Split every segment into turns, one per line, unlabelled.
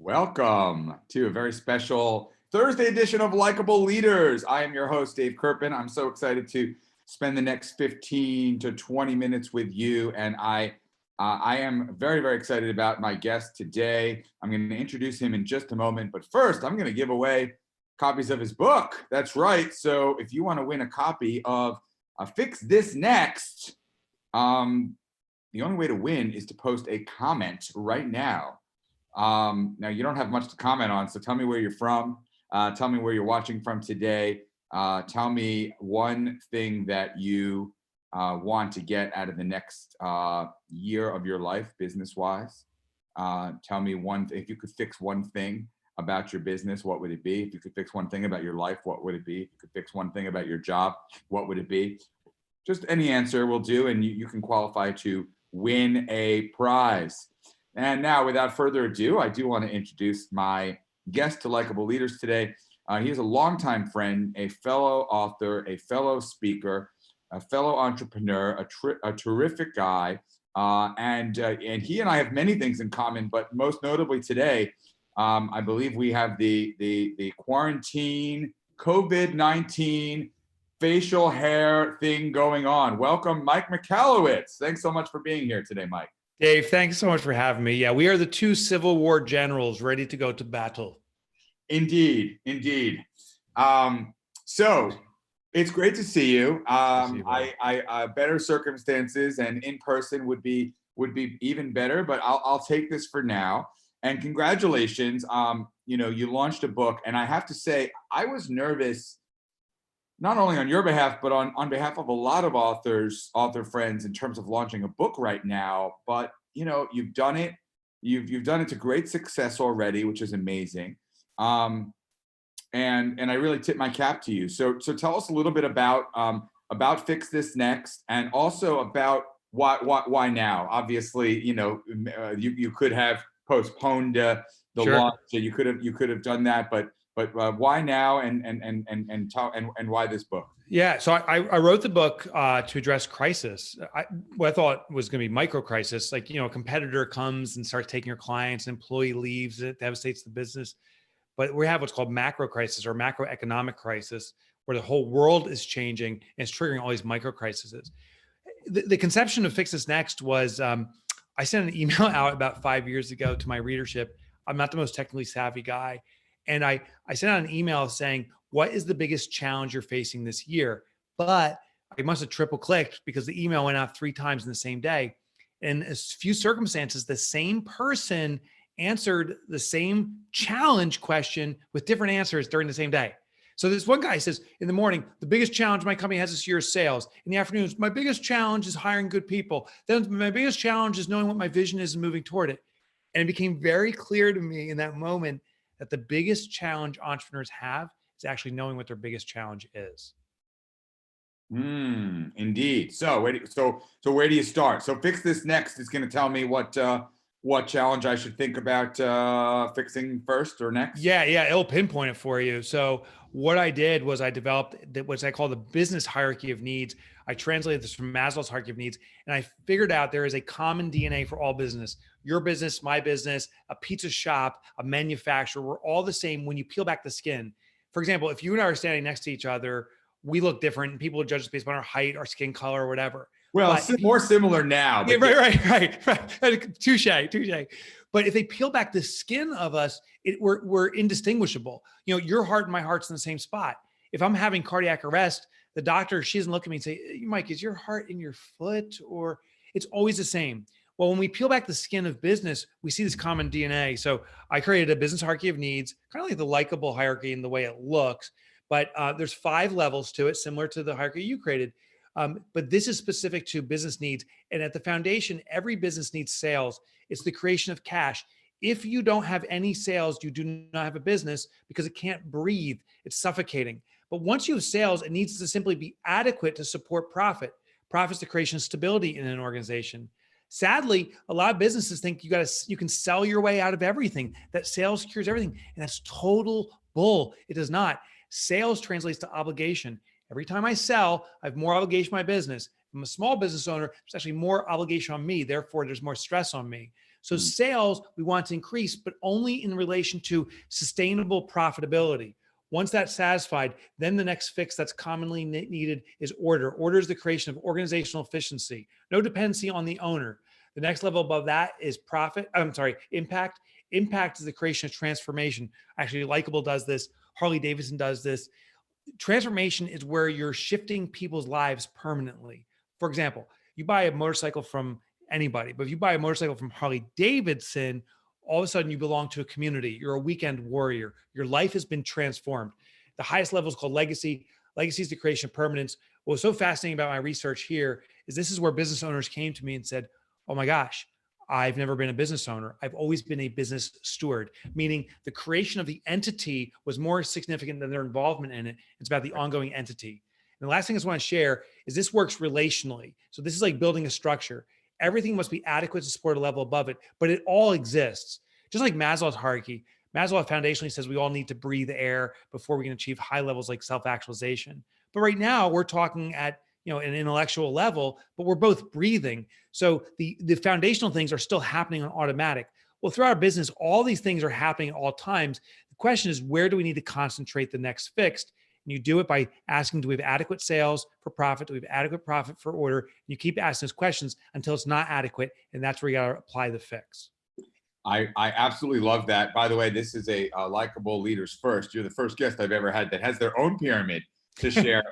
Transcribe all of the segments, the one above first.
Welcome to a very special Thursday edition of Likeable Leaders. I am your host, Dave Kirpin. I'm so excited to spend the next 15 to 20 minutes with you. And I am very, very excited about my guest today. I'm going to introduce him in just a moment. But first, I'm going to give away copies of his book. That's right. So if you want to win a copy of Fix This Next, the only way to win is to post a comment right now. Now you don't have much to comment on, so tell me where you're from. Tell me where you're watching from today. Tell me one thing that you want to get out of the next year of your life, business-wise. Tell me if you could fix one thing about your business, what would it be? If you could fix one thing about your life, what would it be? If you could fix one thing about your job, what would it be? Just any answer will do, and you can qualify to win a prize. And now, without further ado, I do want to introduce my guest to Likeable Leaders today. He is a longtime friend, a fellow author, a fellow speaker, a fellow entrepreneur, a terrific guy. And he and I have many things in common, but most notably today, I believe we have the quarantine, COVID-19 facial hair thing going on. Welcome, Mike Michalowicz. Thanks so much for being here today, Mike.
Dave, thanks so much for having me. Yeah, we are the two Civil War generals ready to go to battle.
Indeed, indeed. So it's great to see you. Better circumstances and in person would be even better, but I'll take this for now. And congratulations. You launched a book, and I have to say I was nervous, not only on your behalf, but on behalf of a lot of author friends in terms of launching a book right now. But, you've done it. You've done it to great success already, which is amazing. And I really tip my cap to you. So tell us a little bit about Fix This Next, and also about why now. Obviously, you could have postponed the launch. So you could have done that, but why now, and why this book?
Yeah, so I wrote the book to address crisis. What I thought was going to be micro crisis, like a competitor comes and starts taking your clients, an employee leaves, it devastates the business. But we have what's called macro crisis or macroeconomic crisis, where the whole world is changing and it's triggering all these micro crises. The conception of Fix This Next was I sent an email out about 5 years ago to my readership. I'm not the most technically savvy guy. And I sent out an email saying, what is the biggest challenge you're facing this year? But I must have triple clicked because the email went out 3 times in the same day. In a few circumstances, the same person answered the same challenge question with different answers during the same day. So this one guy says, in the morning, the biggest challenge my company has this year is sales. In the afternoons, my biggest challenge is hiring good people. Then my biggest challenge is knowing what my vision is and moving toward it. And it became very clear to me in that moment that the biggest challenge entrepreneurs have is actually knowing what their biggest challenge is.
Indeed. So where do you start? So Fix This Next is going to tell me what challenge I should think about fixing first or next.
Yeah, it'll pinpoint it for you. So what I did was I developed what I call the business hierarchy of needs. I translated this from Maslow's hierarchy of needs, and I figured out there is a common DNA for all business. Your business, my business, a pizza shop, a manufacturer, we're all the same when you peel back the skin. For example, if you and I are standing next to each other, we look different, and people would judge us based on our height, our skin color, or whatever.
Well, more similar now.
But right. Touche. But if they peel back the skin of us, we're indistinguishable. Your heart and my heart's in the same spot. If I'm having cardiac arrest, the doctor, she doesn't look at me and say, Mike, is your heart in your foot? Or it's always the same. Well, when we peel back the skin of business, we see this common DNA. So I created a business hierarchy of needs, kind of like the likable hierarchy in the way it looks. But there's 5 levels to it, similar to the hierarchy you created. But this is specific to business needs. And at the foundation, every business needs sales. It's the creation of cash. If you don't have any sales, you do not have a business because it can't breathe. It's suffocating. But once you have sales, it needs to simply be adequate to support profit. Profit is the creation of stability in an organization. Sadly, a lot of businesses think you can sell your way out of everything, that sales cures everything. And that's total bull. It does not. Sales translates to obligation. Every time I sell, I have more obligation on my business. If I'm a small business owner, there's actually more obligation on me. Therefore, there's more stress on me. So sales, we want to increase, but only in relation to sustainable profitability. Once that's satisfied, then the next fix that's commonly needed is order. Order is the creation of organizational efficiency, no dependency on the owner. The next level above that is impact. Impact is the creation of transformation. Actually, Likeable does this. Harley Davidson does this. Transformation is where you're shifting people's lives permanently. For example, you buy a motorcycle from anybody, but if you buy a motorcycle from Harley Davidson, all of a sudden you belong to a community. You're a weekend warrior. Your life has been transformed. The highest level is called legacy. Legacy is the creation of permanence. What was so fascinating about my research here is this is where business owners came to me and said, oh my gosh, I've never been a business owner. I've always been a business steward, meaning the creation of the entity was more significant than their involvement in it. It's about the ongoing entity. And the last thing I just want to share is this works relationally. So this is like building a structure. Everything must be adequate to support a level above it, but it all exists. Just like Maslow's hierarchy, Maslow foundationally says we all need to breathe air before we can achieve high levels like self-actualization. But right now we're talking at an intellectual level, but we're both breathing. So the foundational things are still happening on automatic. Well, through our business, all these things are happening at all times. The question is, where do we need to concentrate the next fixed? And you do it by asking, do we have adequate sales for profit? Do we have adequate profit for order? And you keep asking those questions until it's not adequate. And that's where you got to apply the fix.
I absolutely love that. By the way, this is a Likeable Leaders First. You're the first guest I've ever had that has their own pyramid to share.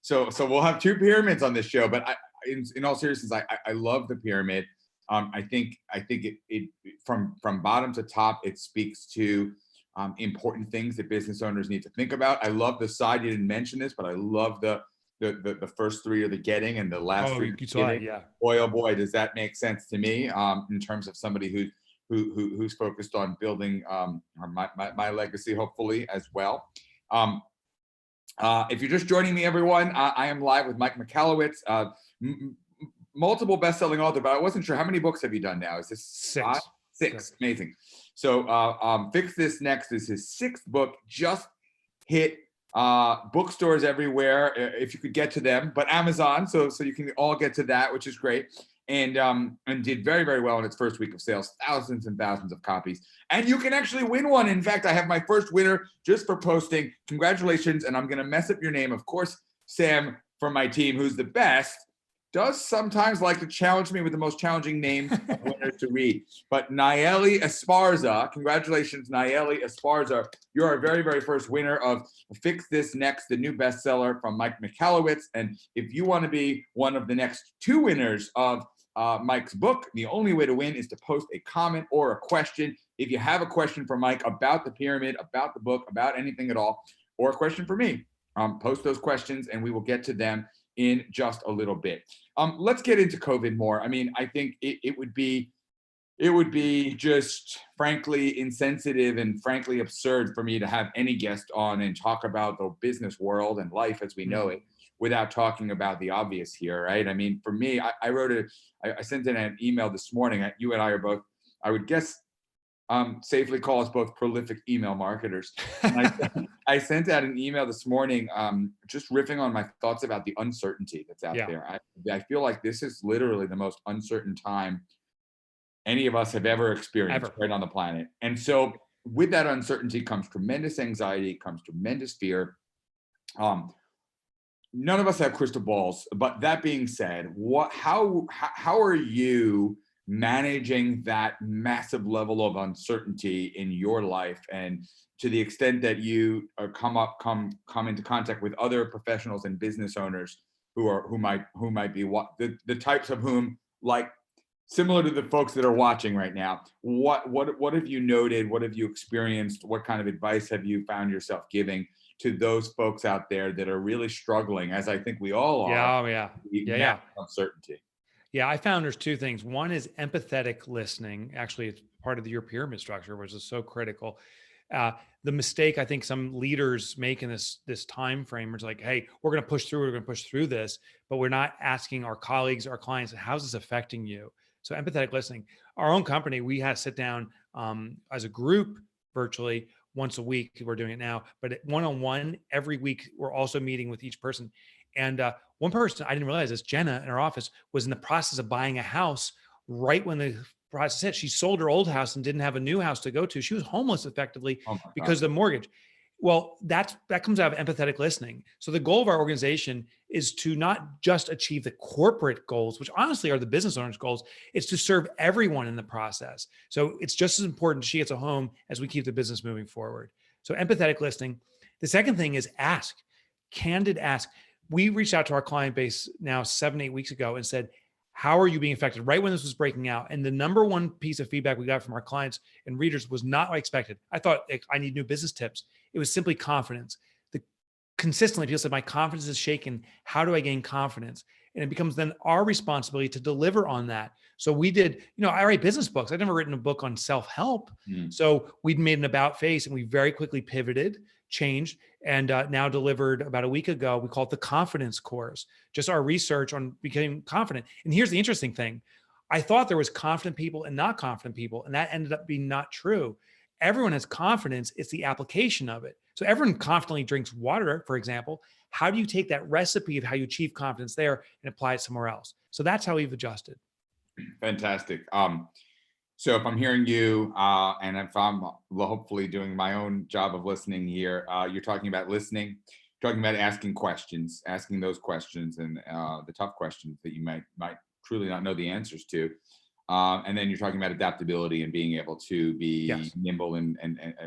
So we'll have two pyramids on this show, but in all seriousness, I love the pyramid. I think it from bottom to top, it speaks to important things that business owners need to think about. I love the side, you didn't mention this, but I love the first three are the getting and the last three.
You saw it, yeah.
Boy, oh boy, does that make sense to me in terms of somebody who's focused on building my legacy, hopefully as well. If you're just joining me, everyone, I am live with Mike Michalowicz, multiple best-selling author, but I wasn't sure how many books have you done now? Is this
six?
Six. Amazing. So Fix This Next is his sixth book, just hit bookstores everywhere if you could get to them, but Amazon, so you can all get to that, which is great. And did very, very well in its first week of sales, thousands and thousands of copies. And you can actually win one. In fact, I have my first winner just for posting. Congratulations. And I'm going to mess up your name. Of course, Sam from my team, who's the best, does sometimes like to challenge me with the most challenging names of winners to read. But Nayeli Esparza, congratulations, Nayeli Esparza. You're our very, very first winner of Fix This Next, the new bestseller from Mike Michalowicz. And if you want to be one of the next two winners of Mike's book, the only way to win is to post a comment or a question. If you have a question for Mike about the pyramid, about the book, about anything at all, or a question for me, post those questions and we will get to them in just a little bit. Let's get into COVID more. I mean, I think it would be just frankly insensitive and frankly absurd for me to have any guest on and talk about the business world and life as we know it without talking about the obvious here, right? I mean, for me, I sent in an email this morning. You and I are both, I would guess, safely call us both prolific email marketers. I sent out an email this morning just riffing on my thoughts about the uncertainty that's out there. I feel like this is literally the most uncertain time any of us have ever experienced right on the planet. And so with that uncertainty comes tremendous anxiety, comes tremendous fear. None of us have crystal balls, but that being said, how are you managing that massive level of uncertainty in your life, and to the extent that you come into contact with other professionals and business owners who might be the types of whom, like similar to the folks that are watching right now, what have you noted? What have you experienced? What kind of advice have you found yourself giving to those folks out there that are really struggling, as I think we all are? Uncertainty.
Yeah, I found there's two things. One is empathetic listening. Actually, it's part of your pyramid structure, which is so critical. The mistake I think some leaders make in this time frame is like, hey, we're going to push through this, but we're not asking our colleagues, our clients, how's this affecting you? So empathetic listening. Our own company, we had to sit down as a group virtually once a week. We're doing it now, but one-on-one every week, we're also meeting with each person. And one person, I didn't realize this, Jenna in our office, was in the process of buying a house right when the process hit. She sold her old house and didn't have a new house to go to. She was homeless effectively
Oh my
because
God.
of the mortgage. Well, that comes out of empathetic listening. So the goal of our organization is to not just achieve the corporate goals, which honestly are the business owner's goals. It's to serve everyone in the process. So it's just as important she gets a home as we keep the business moving forward. So empathetic listening. The second thing is ask, candid ask. We reached out to our client base now 7-8 weeks ago and said, how are you being affected? Right when this was breaking out. And the number one piece of feedback we got from our clients and readers was not what I expected. I thought, I need new business tips. It was simply confidence. Consistently, people said, my confidence is shaken. How do I gain confidence? And it becomes then our responsibility to deliver on that. So we did, I write business books. I've never written a book on self-help. So we'd made an about face and we very quickly pivoted, changed, and now delivered about a week ago. We call it the confidence course, just our research on becoming confident. And here's the interesting thing. I thought there was confident people and not confident people, and that ended up being not true. Everyone has confidence. It's the application of it. So everyone confidently drinks water, for example. How do you take that recipe of how you achieve confidence there and apply it somewhere else? So that's how we've adjusted.
Fantastic. So if I'm hearing you, and if I'm hopefully doing my own job of listening here, you're talking about listening, talking about asking questions, asking those questions and the tough questions that you might truly not know the answers to. And then you're talking about adaptability and being able to be nimble and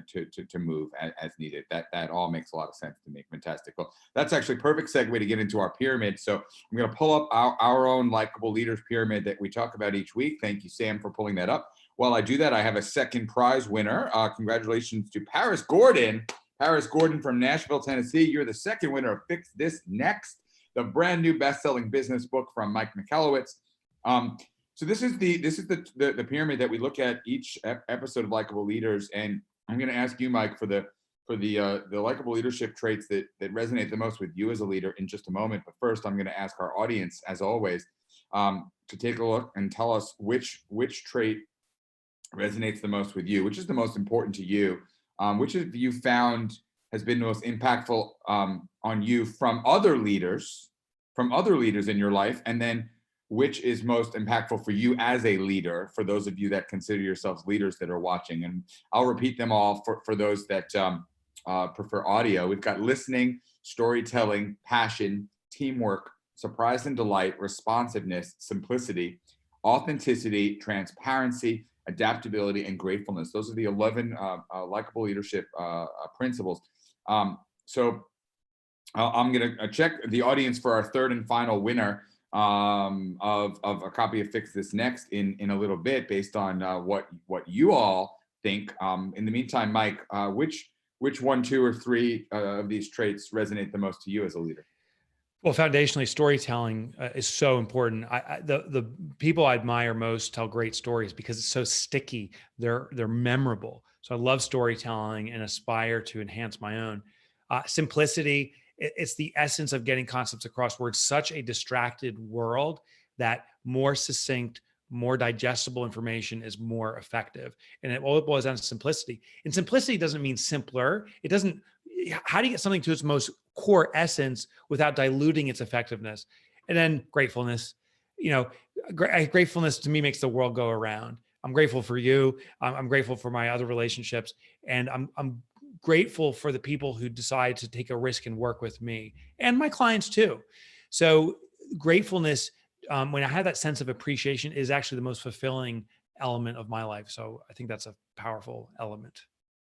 to move as needed. That all makes a lot of sense to me. Fantastic. Well, that's actually a perfect segue to get into our pyramid. So I'm going to pull up our own likable leaders pyramid that we talk about each week. Thank you, Sam, for pulling that up. While I do that, I have a second prize winner. Congratulations to Paris Gordon. Paris Gordon from Nashville, Tennessee. You're the second winner of Fix This Next, the brand new best-selling business book from Mike Michalowicz. So this is the pyramid that we look at each episode of Likeable Leaders, and I'm going to ask you, Mike, for the likable leadership traits that resonate the most with you as a leader in just a moment. But first, I'm going to ask our audience, as always, to take a look and tell us which trait resonates the most with you, which is the most important to you, which have you found has been the most impactful on you from other leaders in your life, and then which is most impactful for you as a leader, for those of you that consider yourselves leaders that are watching. And I'll repeat them all for those that prefer audio. We've got listening, storytelling, passion, teamwork, surprise and delight, responsiveness, simplicity, authenticity, transparency, adaptability, and gratefulness. Those are the 11 likable leadership principles. So I'm going to check the audience for our third and final winner of a copy of Fix This Next in a little bit, based on what you all think. In the meantime, Mike, which 1, 2, or 3 of these traits resonate the most to you as a leader?
Well, foundationally, storytelling is so important. The people I admire most tell great stories because it's so sticky. They're memorable. So I love storytelling and aspire to enhance my own. Simplicity. It's the essence of getting concepts across. We're in such a distracted world that more succinct, more digestible information is more effective. And it all boils down to simplicity. And simplicity doesn't mean simpler. It doesn't. How do you get something to its most core essence without diluting its effectiveness? And then gratefulness. Gratefulness to me makes the world go around. I'm grateful for you. I'm grateful for my other relationships, and I'm grateful for the people who decide to take a risk and work with me and my clients too. So gratefulness, when I have that sense of appreciation, is actually the most fulfilling element of my life. So I think that's a powerful element.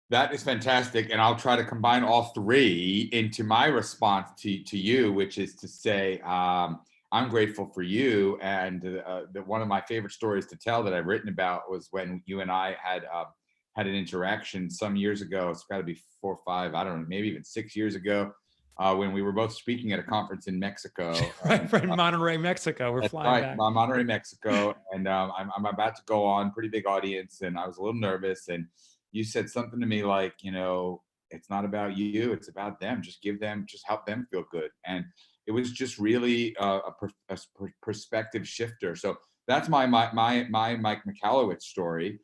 That is fantastic. And I'll try to combine all 3 into my response to you, which is to say, I'm grateful for you. And one of my favorite stories to tell that I've written about was when you and I had an interaction some years ago. It's got to be 4 or 5, I don't know, maybe even 6 years ago, when we were both speaking at a conference in Mexico.
Right, in Monterrey, Mexico. We're flying back.
Monterrey, Mexico. And I'm about to go on, pretty big audience. And I was a little nervous. And you said something to me like, it's not about you, it's about them. Just help them feel good. And it was just really a perspective shifter. So that's my Mike Michalowicz story.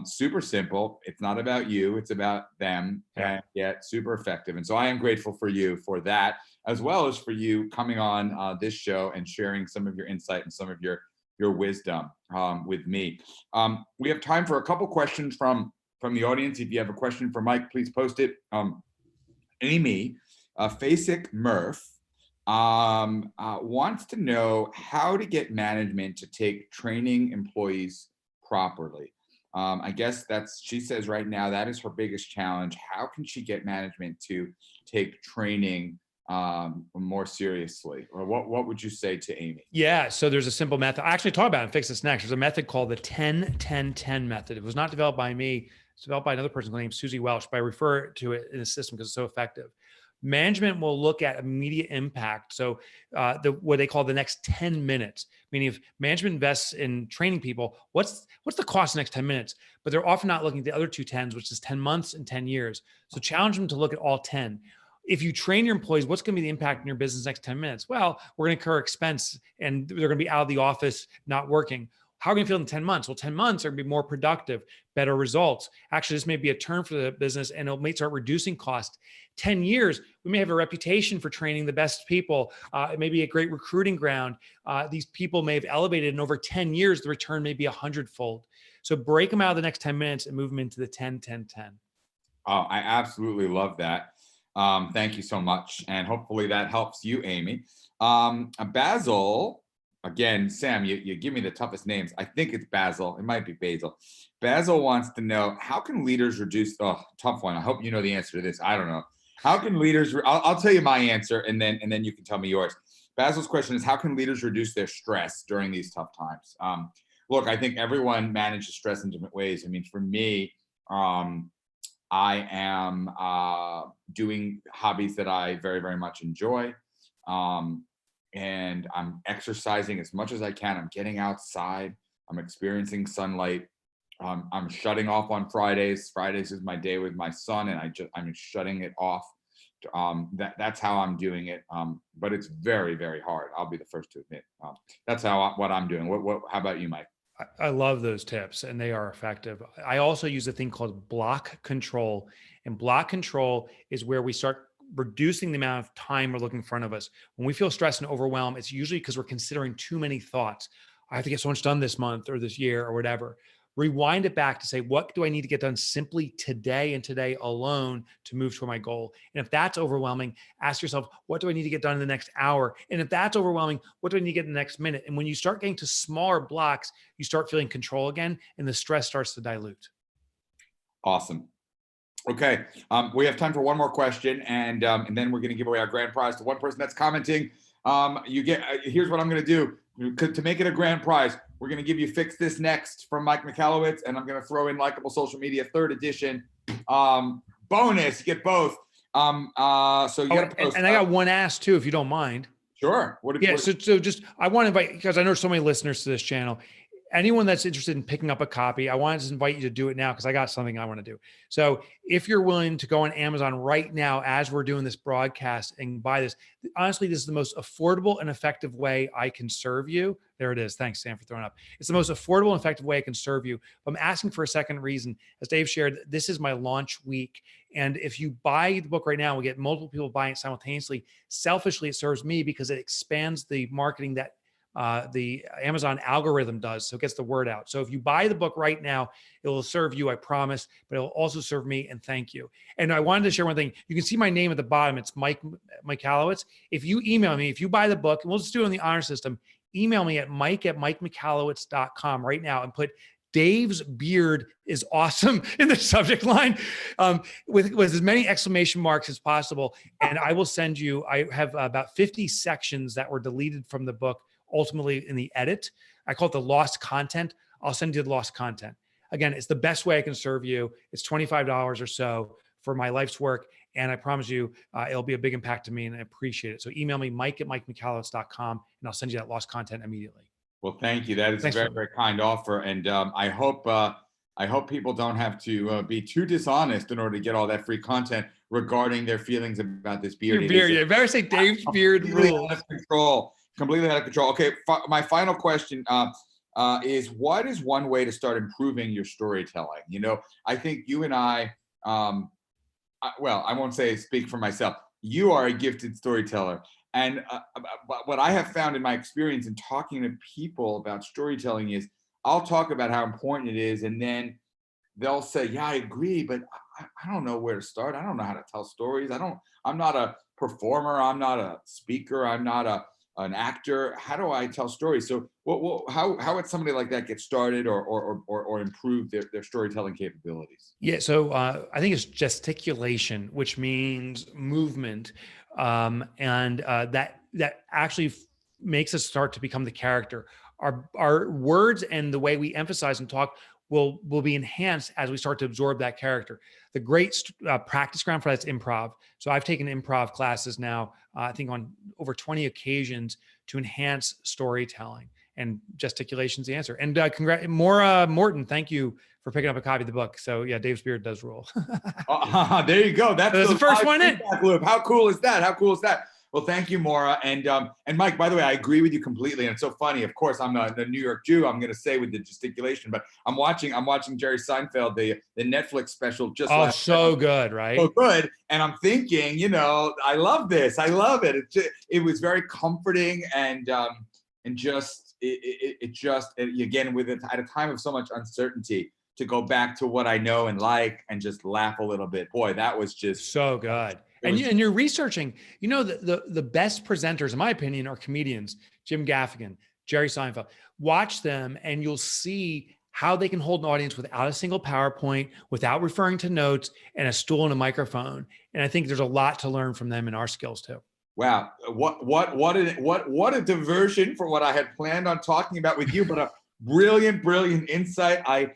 Super simple. It's not about you, it's about them, and yet super effective. And so I am grateful for you for that, as well as for you coming on this show and sharing some of your insight and some of your your wisdom with me. We have time for a couple questions from the audience. If you have a question for Mike, please post it. Amy, Facek Murph, wants to know how to get management to take training employees properly. I guess she says right now that is her biggest challenge. How can she get management to take training more seriously? Or what would you say to Amy?
Yeah, so there's a simple method. I actually talk about it and Fix This Next. There's a method called the 10-10-10 method. It was not developed by me. It's developed by another person named Susie Welch, but I refer to it in the system because it's so effective. Management will look at immediate impact. So what they call the next 10 minutes, meaning if management invests in training people, what's the cost the next 10 minutes? But they're often not looking at the other two 10s, which is 10 months and 10 years. So challenge them to look at all 10. If you train your employees, what's going to be the impact in your business next 10 minutes? Well, we're going to incur expense and they're going to be out of the office, not working. How are we going to feel in 10 months? Well, 10 months are going to be more productive, better results. Actually, this may be a turn for the business and it may start reducing cost. 10 years, we may have a reputation for training the best people. It may be a great recruiting ground. These people may have elevated and over 10 years, the return may be 100-fold. So break them out of the next 10 minutes and move them into the 10-10-10.
Oh, I absolutely love that. Thank you so much. And hopefully that helps you, Amy. Basil, again, Sam, you give me the toughest names. I think it's Basil. It might be Basil. Basil wants to know, how can leaders reduce, tough one. I hope you know the answer to this. I don't know. How can leaders, I'll tell you my answer and then you can tell me yours. Basil's question is, how can leaders reduce their stress during these tough times? Look, I think everyone manages stress in different ways. I mean, for me, I am doing hobbies that I very, very much enjoy. And I'm exercising as much as I can. I'm getting outside. I'm experiencing sunlight. I'm shutting off on Fridays. Fridays is my day with my son, and I'm shutting it off. That's how I'm doing it. But it's very, very hard. I'll be the first to admit. That's what I'm doing. How about you, Mike?
I love those tips and they are effective. I also use a thing called block control, and block control is where we start reducing the amount of time we're looking in front of us. When we feel stressed and overwhelmed, it's usually because we're considering too many thoughts. I have to get so much done this month or this year or whatever. Rewind it back to say, what do I need to get done simply today and today alone to move toward my goal? And if that's overwhelming, ask yourself, what do I need to get done in the next hour? And if that's overwhelming, what do I need to get in the next minute? And when you start getting to smaller blocks, you start feeling control again and the stress starts to dilute.
Awesome. Okay. We have time for one more question and then we're going to give away our grand prize to one person that's commenting. Here's what I'm going to do to make it a grand prize. We're going to give you Fix This Next from Mike Michalowicz, and I'm going to throw in Likeable Social Media 3rd edition bonus. You get both. So you got to post.
And I got one ask too, if you don't mind.
Sure.
So just, I want to invite, because I know so many listeners to this channel, anyone that's interested in picking up a copy, I want to invite you to do it now because I got something I want to do. So if you're willing to go on Amazon right now as we're doing this broadcast and buy this, honestly, this is the most affordable and effective way I can serve you. There it is. Thanks, Sam, for throwing it up. It's the most affordable and effective way I can serve you. I'm asking for a second reason. As Dave shared, this is my launch week. And if you buy the book right now, we get multiple people buying it simultaneously. Selfishly, it serves me because it expands the marketing that the Amazon algorithm does. So it gets the word out. So if you buy the book right now, it will serve you, I promise, but it will also serve me, and thank you. And I wanted to share one thing. You can see my name at the bottom. It's Mike Michalowicz. If you email me, if you buy the book, and we'll just do it on the honor system, email me at mike@mikemichalowicz.com right now and put Dave's beard is awesome in the subject line with as many exclamation marks as possible. And I will send you, I have about 50 sections that were deleted from the book ultimately in the edit. I call it the lost content. I'll send you the lost content. Again, it's the best way I can serve you. It's $25 or so for my life's work. And I promise you, it'll be a big impact to me and I appreciate it. So email me, mike@mikemichalowicz.com, and I'll send you that lost content immediately.
Well, thank you. That is a very, very kind offer. And I hope people don't have to be too dishonest in order to get all that free content regarding their feelings about this beard.
Your beard, you better say Dave's beard rules.
Out of control. Completely out of control. Okay, my final question is, what is one way to start improving your storytelling? You know, I think you and I won't say speak for myself. You are a gifted storyteller. And what I have found in my experience in talking to people about storytelling is I'll talk about how important it is, and then they'll say, yeah, I agree, but I don't know where to start. I don't know how to tell stories. I'm not a performer. I'm not a speaker. I'm not an actor. How do I tell stories? So how would somebody like that get started or improve their storytelling capabilities?
Yeah, so I think it's gesticulation, which means movement, and that actually makes us start to become the character. Our words and the way we emphasize and talk will be enhanced as we start to absorb that character. The great practice ground for that's improv. So I've taken improv classes now, I think on over 20 occasions to enhance storytelling, and gesticulation's the answer. And Morton, thank you for picking up a copy of the book. So yeah, Dave's beard does rule.
There you go. That's
the first one in.
Loop. How cool is that? How cool is that? Well, thank you, Maura. And Mike, by the way, I agree with you completely. And it's so funny. Of course, I'm the New York Jew. I'm going to say with the gesticulation, but I'm watching Jerry Seinfeld, the Netflix special just last
so
night.
Good, right?
So good. And I'm thinking, I love this. I love it. It was very comforting and just again with it at a time of so much uncertainty, to go back to what I know and like and just laugh a little bit. Boy, that was just
so good. And you're researching, the best presenters, in my opinion, are comedians. Jim Gaffigan, Jerry Seinfeld. Watch them and you'll see how they can hold an audience without a single PowerPoint, without referring to notes, and a stool and a microphone. And I think there's a lot to learn from them in our skills too.
Wow, what a diversion for what I had planned on talking about with you, but a brilliant insight. I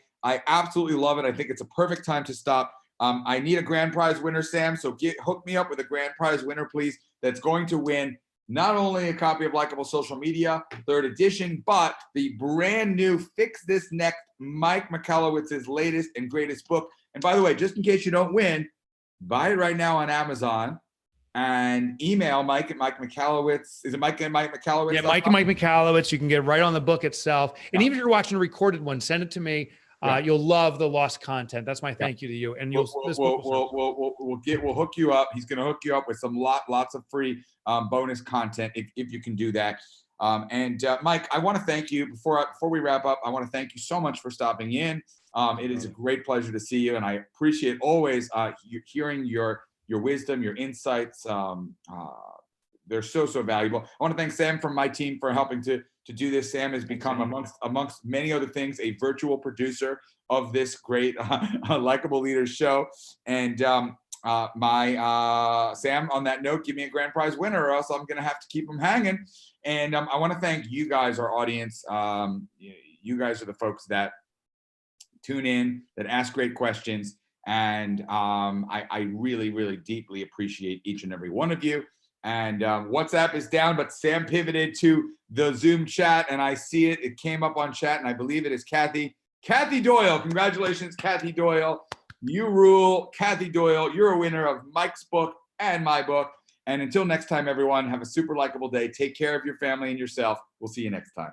absolutely love it. I think it's a perfect time to stop. I need a grand prize winner, Sam. So hook me up with a grand prize winner, please. That's going to win not only a copy of Likeable Social Media, 3rd edition, but the brand new Fix This Next, Mike Michalowicz's latest and greatest book. And by the way, just in case you don't win, buy it right now on Amazon and email Mike at Mike Michalowicz. Is it Mike at Mike Michalowicz?
Yeah, Mike and Mike Michalowicz. You can get right on the book itself. And even if you're watching a recorded one, send it to me. You'll love the lost content. That's my thank you to you. And we'll
hook you up. He's going to hook you up with some lots of free bonus content if you can do that. Mike, I want to thank you before we wrap up. I want to thank you so much for stopping in. It is a great pleasure to see you, and I appreciate always hearing your wisdom, your insights. They're so valuable. I want to thank Sam from my team for helping to do this. Sam has become, amongst many other things, a virtual producer of this great Likeable Leaders show. And Sam, on that note, give me a grand prize winner, or else I'm going to have to keep them hanging. And I want to thank you guys, our audience. You guys are the folks that tune in, that ask great questions. And I really deeply appreciate each and every one of you. And WhatsApp is down, but Sam pivoted to the Zoom chat, and I see it. It came up on chat, and I believe it is Kathy. Kathy Doyle. Congratulations, Kathy Doyle. You rule. Kathy Doyle, you're a winner of Mike's book and my book. And until next time, everyone, have a super likable day. Take care of your family and yourself. We'll see you next time.